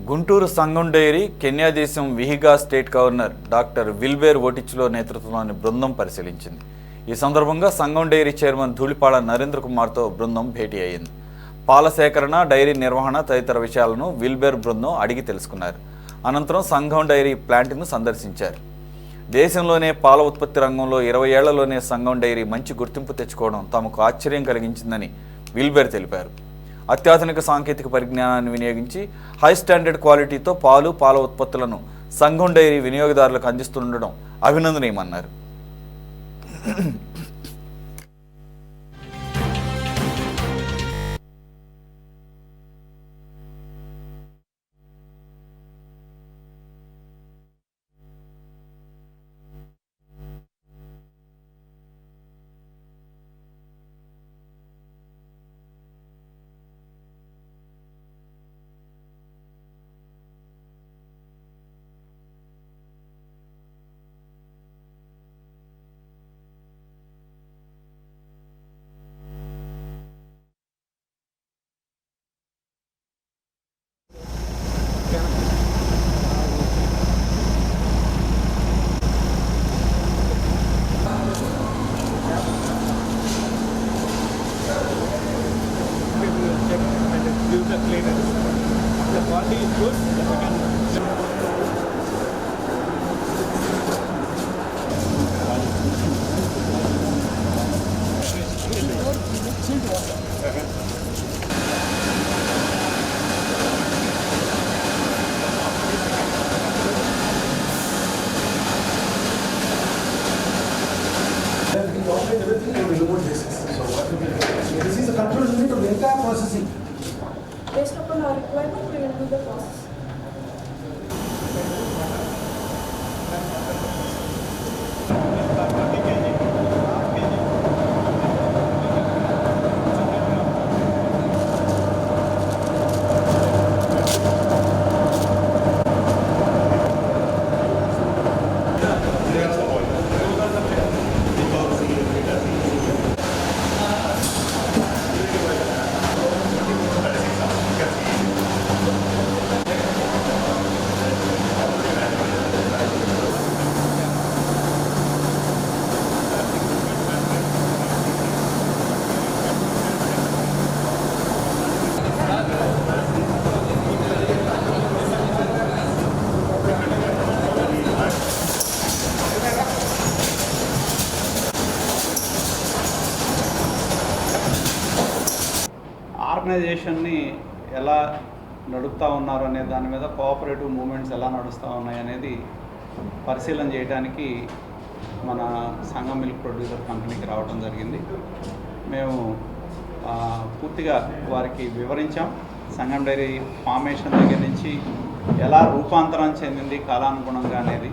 గుంటూరు సంఘం dairy Kenya దేశం విహిగా state governor doctor విల్బేర్ ఓటిచ్లో నేతృత్వంలోని బృందం పరిశీలించింది. ఈ సందర్భంగా సంఘం డైరీ చైర్మన్ ధూళిపాళ నరేంద్ర కుమార్తో బృందం భేటీ అయ్యింది. పాల సేకరణ, డైరీ నిర్వహణ తదితర విషయాలను విల్బేర్ బృందం అడిగి తెలుసుకున్నారు. అనంతరం సంఘం డైరీ ప్లాంట్ను సందర్శించారు. దేశంలోనే పాల ఉత్పత్తి రంగంలో 20 ఏళ్లలోనే సంఘం డైరీ మంచి గుర్తింపు తెచ్చుకోవడం తమకు ఆశ్చర్యం కలిగించిందని విల్బేర్ తెలిపారు. అత్యాధునిక సాంకేతిక పరిజ్ఞానాన్ని వినియోగించి హై స్టాండర్డ్ క్వాలిటీతో పాల ఉత్పత్తులను సంఘం డైరీ వినియోగదారులకు అందిస్తుండడం అభినందనీయమన్నారు. The cleaners. The quality is good. We operate everything on a remote basis. So what we will do? This is a control unit of the entire processing. Based upon our requirement, we will do the process. ఆర్గనైజేషన్ని ఎలా నడుపుతూ ఉన్నారు అనే దాని మీద cooperative moments ఎలా నడుస్తూ ఉన్నాయి అనేది పరిశీలన చేయడానికి మన సంఘం మిల్క్ ప్రొడ్యూసర్ కంపెనీకి రావడం జరిగింది. మేము పూర్తిగా వారికి వివరించాం. సంఘం డైరీ ఫార్మేషన్ దగ్గర నుంచి ఎలా రూపాంతరం చెందింది కాలానుగుణంగా అనేది,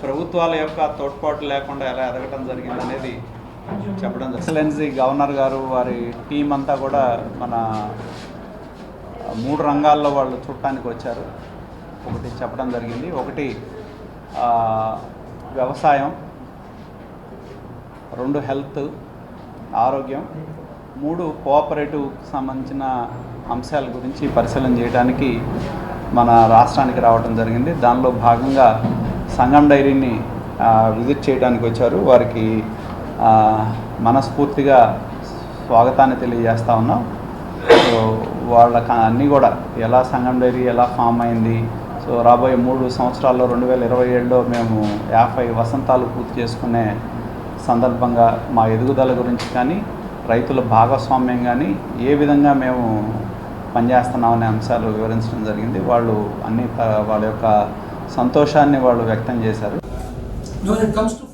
ప్రభుత్వాల యొక్క తోడ్పాటు లేకుండా ఎలా ఎదగటం జరిగింది అనేది చెప్పడం జరిగింది. ఎక్సలెన్సీ గవర్నర్ గారు వారి టీం అంతా కూడా మన 3 రంగాల్లో వాళ్ళు చూడటానికి వచ్చారు. ఒకటి చెప్పడం జరిగింది, ఒకటి వ్యవసాయం, 2 హెల్త్ ఆరోగ్యం, 3 కోఆపరేటివ్కి సంబంధించిన అంశాల గురించి పరిశీలన చేయడానికి మన రాష్ట్రానికి రావడం జరిగింది. దానిలో భాగంగా సంఘం డైరీని విజిట్ చేయడానికి వచ్చారు. వారికి మనస్ఫూర్తిగా స్వాగతాన్ని తెలియజేస్తూ ఉన్నాం. సో వాళ్ళకి అన్నీ కూడా ఎలా సంఘం డైరీ ఎలా ఫామ్ అయింది, సో రాబోయే 3 సంవత్సరాల్లో 2027లో మేము 50 వసంతాలు పూర్తి చేసుకునే సందర్భంగా మా ఎదుగుదల గురించి కానీ, రైతుల భాగస్వామ్యం కానీ, ఏ విధంగా మేము పనిచేస్తున్నామనే అంశాలు వివరించడం జరిగింది. వాళ్ళు అన్ని వాళ్ళ యొక్క సంతోషాన్ని వాళ్ళు వ్యక్తం చేశారు. When it comes to